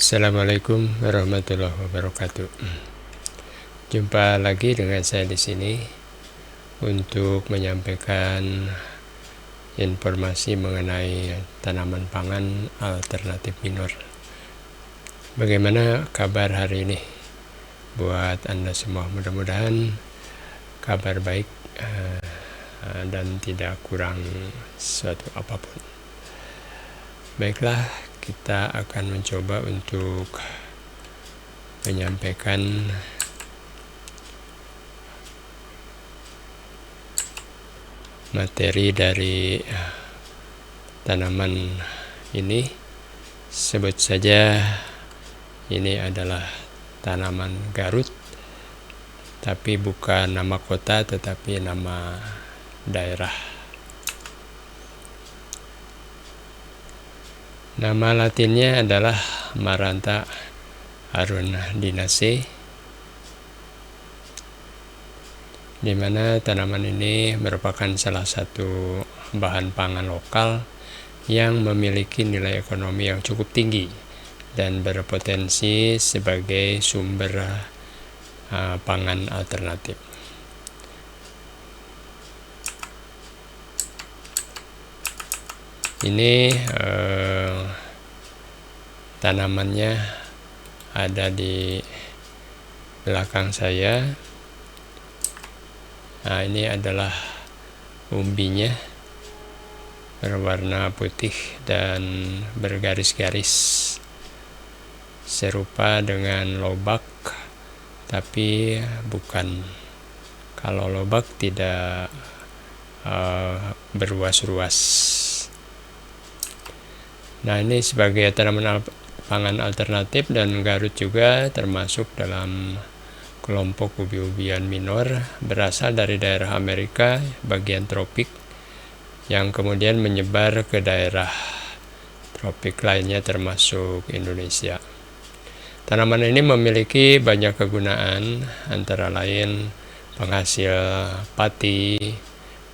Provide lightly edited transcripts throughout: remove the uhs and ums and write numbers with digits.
Assalamualaikum warahmatullahi wabarakatuh. Jumpa lagi dengan saya di sini untuk menyampaikan informasi mengenai tanaman pangan alternatif minor. Bagaimana kabar hari ini buat Anda semua? Mudah-mudahan kabar baik dan tidak kurang suatu apapun. Baiklah, kita akan mencoba untuk menyampaikan materi dari tanaman ini. Sebut saja ini adalah tanaman Garut, tapi bukan nama kota tetapi nama daerah. Nama latinnya adalah Maranta arundinaceae, di mana tanaman ini merupakan salah satu bahan pangan lokal yang memiliki nilai ekonomi yang cukup tinggi dan berpotensi sebagai sumber pangan alternatif. Ini tanamannya ada di belakang saya. Nah, ini adalah umbinya, berwarna putih dan bergaris-garis, serupa dengan lobak, tapi bukan. Kalau lobak tidak beruas-ruas. Nah, ini sebagai tanaman pangan alternatif, dan Garut juga termasuk dalam kelompok ubi-ubian minor, berasal dari daerah Amerika bagian tropik yang kemudian menyebar ke daerah tropik lainnya termasuk Indonesia. Tanaman ini memiliki banyak kegunaan, antara lain penghasil pati,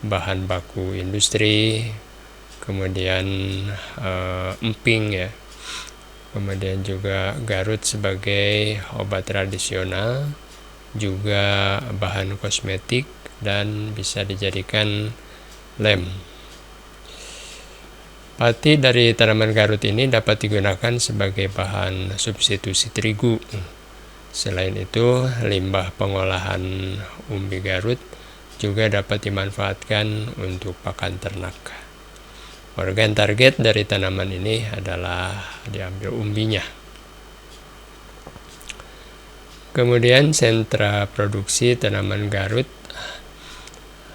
bahan baku industri, kemudian emping ya. Kemudian juga Garut sebagai obat tradisional, juga bahan kosmetik, dan bisa dijadikan lem. Pati dari tanaman Garut ini dapat digunakan sebagai bahan substitusi terigu. Selain itu, limbah pengolahan umbi Garut juga dapat dimanfaatkan untuk pakan ternak. Organ target dari tanaman ini adalah diambil umbinya. Kemudian sentra produksi tanaman Garut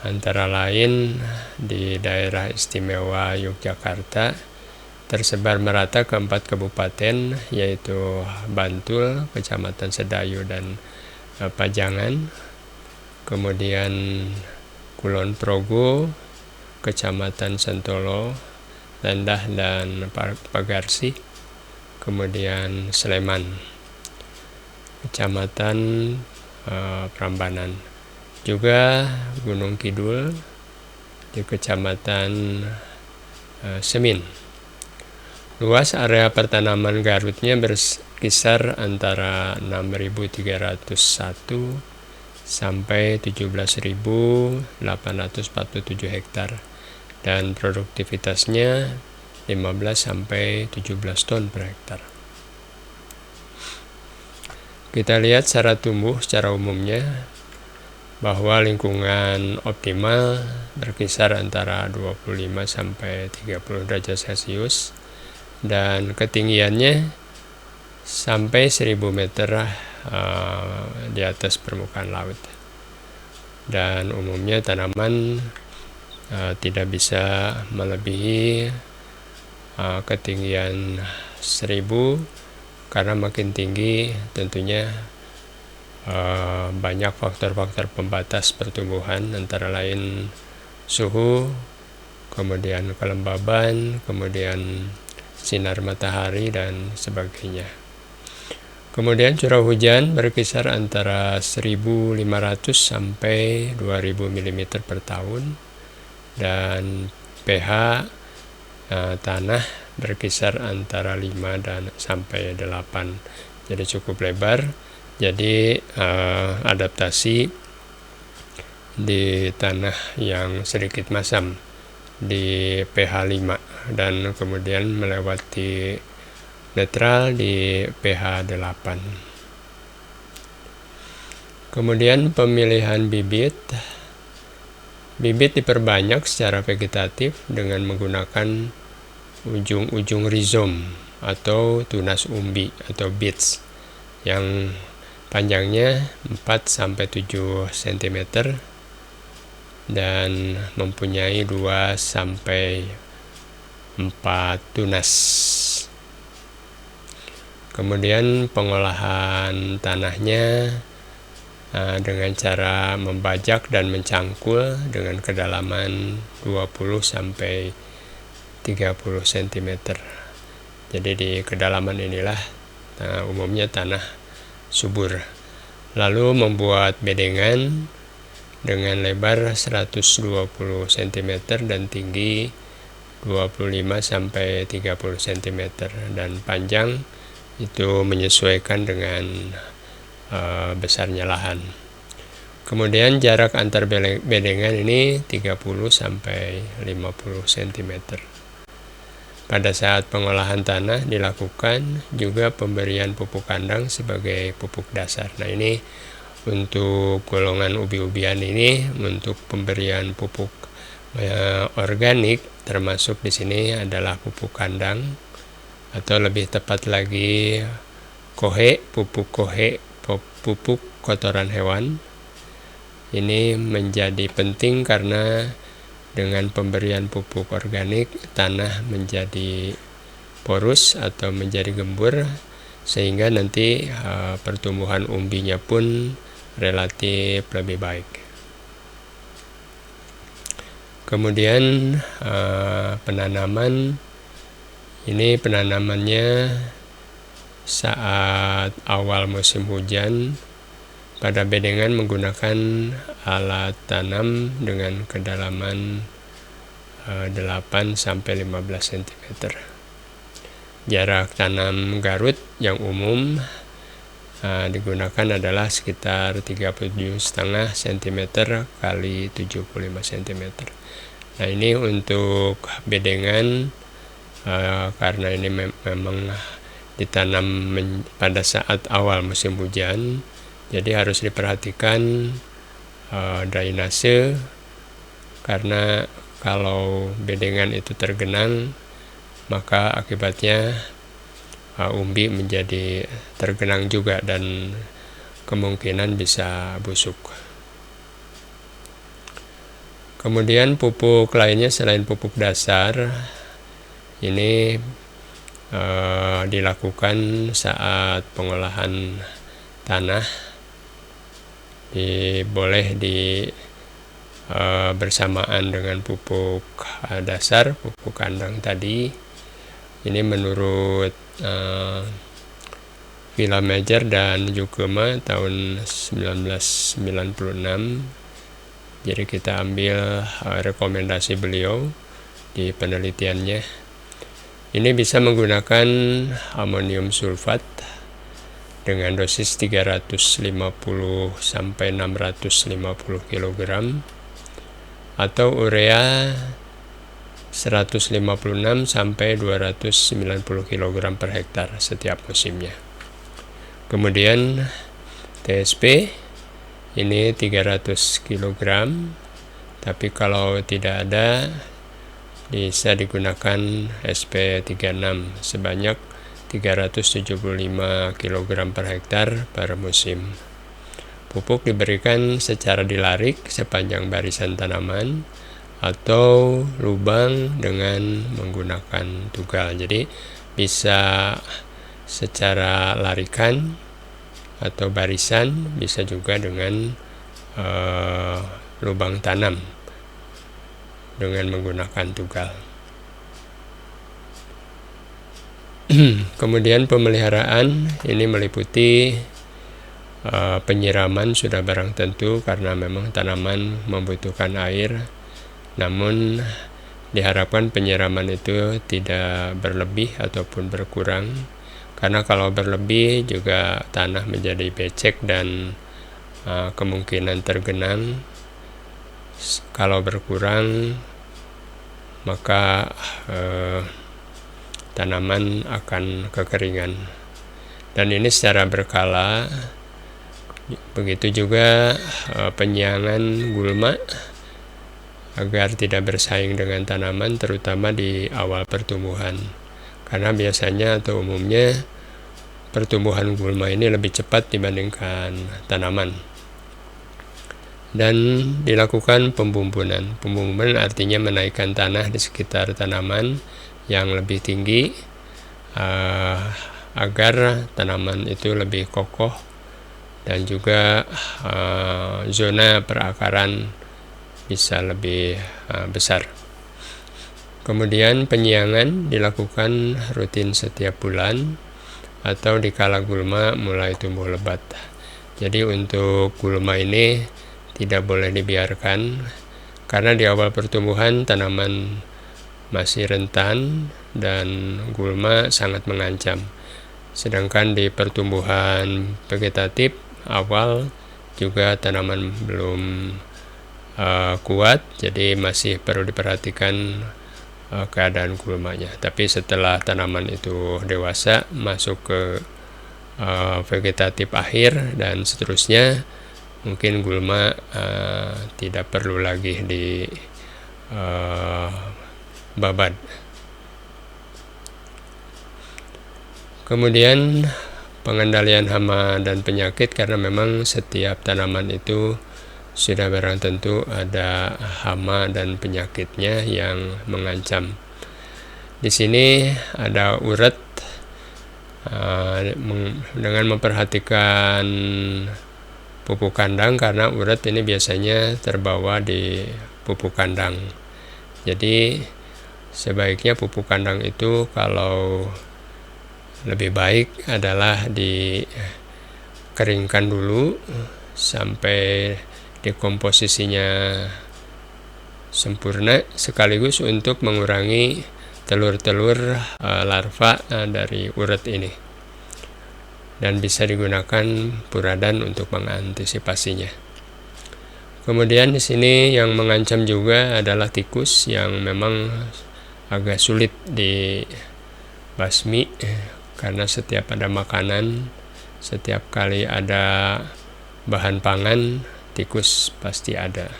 antara lain di daerah istimewa Yogyakarta, tersebar merata ke 4 kabupaten, yaitu Bantul, Kecamatan Sedayu dan Pajangan, kemudian Kulon Progo, Kecamatan Sentolo, Landah dan Pagarsi, kemudian Sleman, Kecamatan Prambanan, juga Gunung Kidul di Kecamatan Semin. Luas area pertanaman Garutnya berkisar antara 6.301 sampai 17.847 hektar, dan produktivitasnya 15 sampai 17 ton per hektar. Kita lihat secara tumbuh secara umumnya bahwa lingkungan optimal berkisar antara 25 sampai 30 derajat Celcius, dan ketinggiannya sampai 1000 meter di atas permukaan laut. Dan umumnya tanaman tidak bisa melebihi ketinggian 1000, karena makin tinggi tentunya banyak faktor-faktor pembatas pertumbuhan, antara lain suhu, kemudian kelembaban, kemudian sinar matahari, dan sebagainya. Kemudian curah hujan berkisar antara 1.500 sampai 2.000 mm per tahun, dan pH tanah berkisar antara 5 dan sampai 8. Jadi cukup lebar. Jadi adaptasi di tanah yang sedikit masam di pH 5 dan kemudian melewati netral di pH 8. Kemudian pemilihan bibit. Bibit diperbanyak secara vegetatif dengan menggunakan ujung-ujung rizom atau tunas umbi atau beets yang panjangnya 4-7 cm dan mempunyai 2-4 tunas. Kemudian pengolahan tanahnya dengan cara membajak dan mencangkul dengan kedalaman 20-30 cm. Jadi di kedalaman inilah umumnya tanah subur. Lalu membuat bedengan dengan lebar 120 cm dan tinggi 25-30 cm dan panjang itu menyesuaikan dengan besarnya lahan. Kemudian jarak antar bedengan ini 30-50 cm. Pada saat pengolahan tanah dilakukan juga pemberian pupuk kandang sebagai pupuk dasar. Nah, ini untuk golongan ubi-ubian ini untuk pemberian pupuk organik termasuk di sini adalah pupuk kandang atau lebih tepat lagi pupuk kotoran hewan. Ini menjadi penting karena dengan pemberian pupuk organik tanah menjadi porus atau menjadi gembur sehingga nanti pertumbuhan umbinya pun relatif lebih baik. Kemudian penanaman ini penanamannya saat awal musim hujan pada bedengan menggunakan alat tanam dengan kedalaman 8-15 cm. Jarak tanam garut yang umum digunakan adalah sekitar 37,5 cm kali 75 cm. Nah, ini untuk bedengan karena ini memang ditanam pada saat awal musim hujan, jadi harus diperhatikan drainase karena kalau bedengan itu tergenang maka akibatnya umbi menjadi tergenang juga dan kemungkinan bisa busuk. Kemudian pupuk lainnya selain pupuk dasar ini dilakukan saat pengolahan tanah, boleh bersamaan dengan pupuk dasar, pupuk kandang tadi. Ini menurut Villa Major dan Jukema tahun 1996. Jadi kita ambil rekomendasi beliau di penelitiannya. Ini bisa menggunakan amonium sulfat dengan dosis 350-650 kg atau urea 156-290 kg per hektar setiap musimnya. Kemudian TSP ini 300 kg, tapi kalau tidak ada bisa digunakan SP36 sebanyak 375 kg per hektar per musim. Pupuk diberikan secara dilarik sepanjang barisan tanaman atau lubang dengan menggunakan tugal. Jadi bisa secara larikan atau barisan, bisa juga dengan lubang tanam dengan menggunakan tugal. Kemudian pemeliharaan ini meliputi penyiraman sudah barang tentu karena memang tanaman membutuhkan air, namun diharapkan penyiraman itu tidak berlebih ataupun berkurang, karena kalau berlebih juga tanah menjadi becek dan kemungkinan tergenang. Kalau berkurang maka tanaman akan kekeringan, dan ini secara berkala. Begitu juga penyiangan gulma agar tidak bersaing dengan tanaman, terutama di awal pertumbuhan, karena biasanya atau umumnya pertumbuhan gulma ini lebih cepat dibandingkan tanaman. Dan dilakukan pembumbunan. Pembumbunan artinya menaikkan tanah di sekitar tanaman yang lebih tinggi agar tanaman itu lebih kokoh dan juga zona perakaran bisa lebih besar. Kemudian penyiangan dilakukan rutin setiap bulan atau dikala gulma mulai tumbuh lebat. Jadi untuk gulma ini tidak boleh dibiarkan, karena di awal pertumbuhan tanaman masih rentan dan gulma sangat mengancam. Sedangkan di pertumbuhan vegetatif awal juga tanaman belum kuat, jadi masih perlu diperhatikan keadaan gulmanya. Tapi setelah tanaman itu dewasa, masuk ke vegetatif akhir dan seterusnya, mungkin gulma tidak perlu lagi di babat. Kemudian pengendalian hama dan penyakit, karena memang setiap tanaman itu sudah barang tentu ada hama dan penyakitnya yang mengancam. Di sini ada uret, dengan memperhatikan pupuk kandang, karena uret ini biasanya terbawa di pupuk kandang. Jadi sebaiknya pupuk kandang itu kalau lebih baik adalah dikeringkan dulu sampai dekomposisinya sempurna, sekaligus untuk mengurangi telur-telur larva dari uret ini, dan bisa digunakan puradan untuk mengantisipasinya. Kemudian di sini yang mengancam juga adalah tikus, yang memang agak sulit dibasmi, karena setiap ada makanan, setiap kali ada bahan pangan, tikus pasti ada.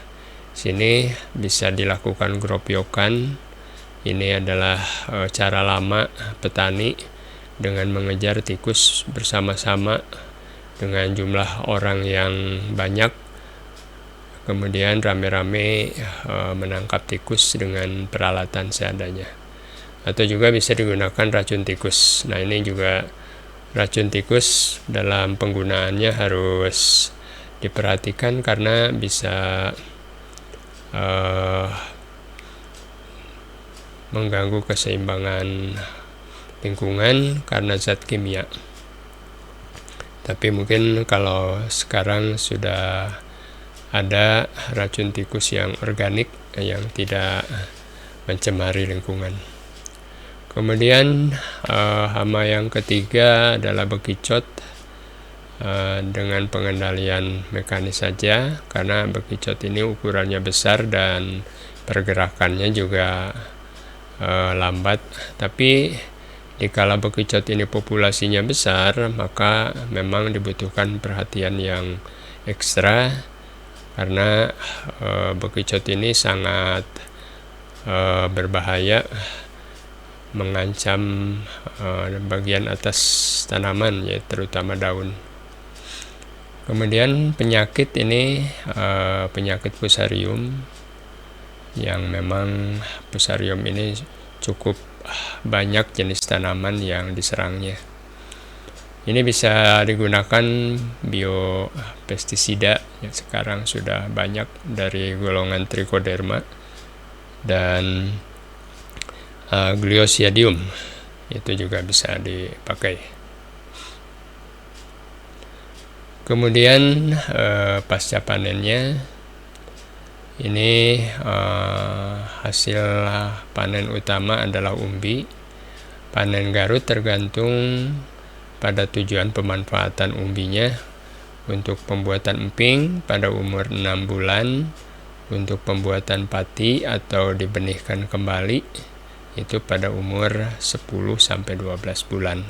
Sini bisa dilakukan gropyokan. Ini adalah cara lama petani dengan mengejar tikus bersama-sama dengan jumlah orang yang banyak, kemudian rame-rame menangkap tikus dengan peralatan seadanya. Atau juga bisa digunakan racun tikus. Nah, ini juga racun tikus dalam penggunaannya harus diperhatikan, karena bisa mengganggu keseimbangan lingkungan karena zat kimia. Tapi mungkin kalau sekarang sudah ada racun tikus yang organik yang tidak mencemari lingkungan. Kemudian hama yang ketiga adalah bekicot, dengan pengendalian mekanis saja, karena bekicot ini ukurannya besar dan pergerakannya juga lambat. Tapi jika bekicot ini populasinya besar, maka memang dibutuhkan perhatian yang ekstra, karena bekicot ini sangat berbahaya, mengancam bagian atas tanaman, ya, terutama daun. Kemudian penyakit ini penyakit fusarium, yang memang fusarium ini cukup banyak jenis tanaman yang diserangnya. Ini bisa digunakan biopestisida yang sekarang sudah banyak dari golongan Trichoderma dan Glyosidium, itu juga bisa dipakai. Kemudian pasca panennya Ini hasil panen utama adalah umbi. Panen Garut tergantung pada tujuan pemanfaatan umbinya. Untuk pembuatan emping pada umur 6 bulan, untuk pembuatan pati atau dibenihkan kembali itu pada umur 10-12 bulan.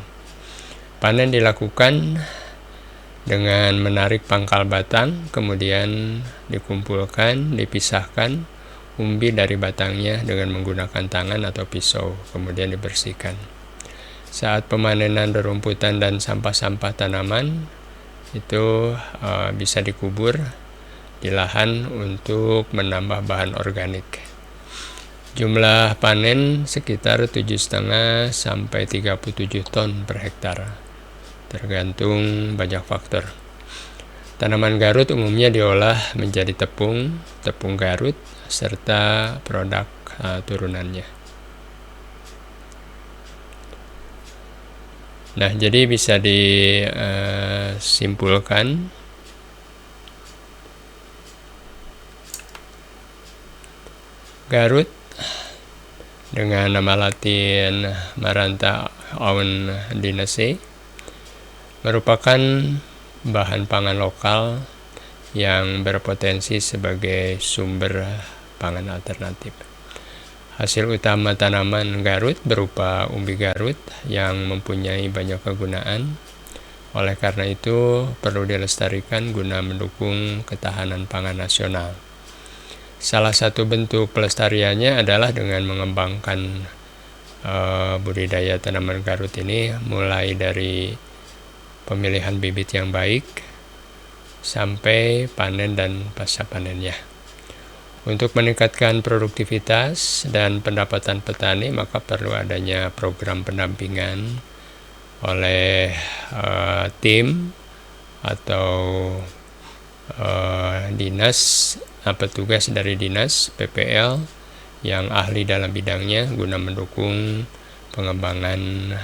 Panen dilakukan dengan menarik pangkal batang, kemudian dikumpulkan, dipisahkan umbi dari batangnya dengan menggunakan tangan atau pisau, kemudian dibersihkan. Saat pemanenan rerumputan dan sampah-sampah tanaman itu bisa dikubur di lahan untuk menambah bahan organik. Jumlah panen sekitar 7,5 sampai 37 ton per hektar, tergantung banyak faktor. Tanaman Garut umumnya diolah menjadi tepung Garut, serta produk turunannya. Nah, jadi bisa disimpulkan Garut dengan nama Latin Maranta aundinacea merupakan bahan pangan lokal yang berpotensi sebagai sumber pangan alternatif. Hasil utama tanaman Garut berupa umbi Garut yang mempunyai banyak kegunaan. Oleh karena itu, perlu dilestarikan guna mendukung ketahanan pangan nasional. Salah satu bentuk pelestariannya adalah dengan mengembangkan budidaya tanaman Garut ini, mulai dari pemilihan bibit yang baik sampai panen dan pasca panennya. Untuk meningkatkan produktivitas dan pendapatan petani, maka perlu adanya program pendampingan oleh tim atau dinas, petugas dari dinas PPL yang ahli dalam bidangnya guna mendukung pengembangan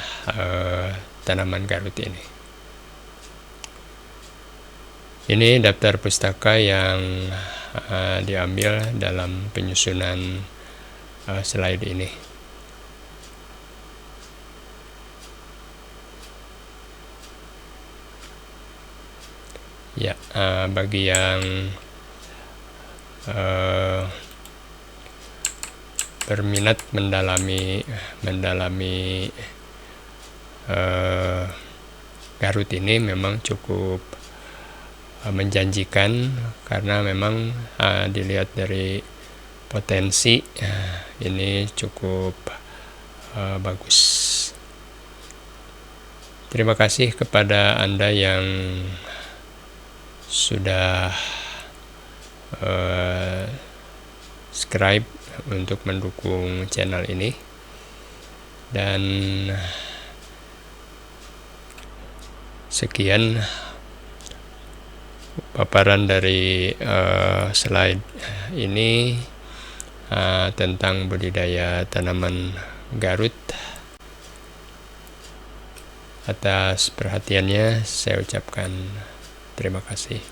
tanaman Garut ini. Ini daftar pustaka yang diambil dalam penyusunan slide ini. Ya, bagi yang berminat mendalami Garut ini memang cukup menjanjikan, karena memang dilihat dari potensi ini cukup bagus. Terima kasih kepada Anda yang sudah subscribe untuk mendukung channel ini, dan sekian paparan dari slide ini tentang budidaya tanaman Garut. Atas perhatiannya saya ucapkan terima kasih.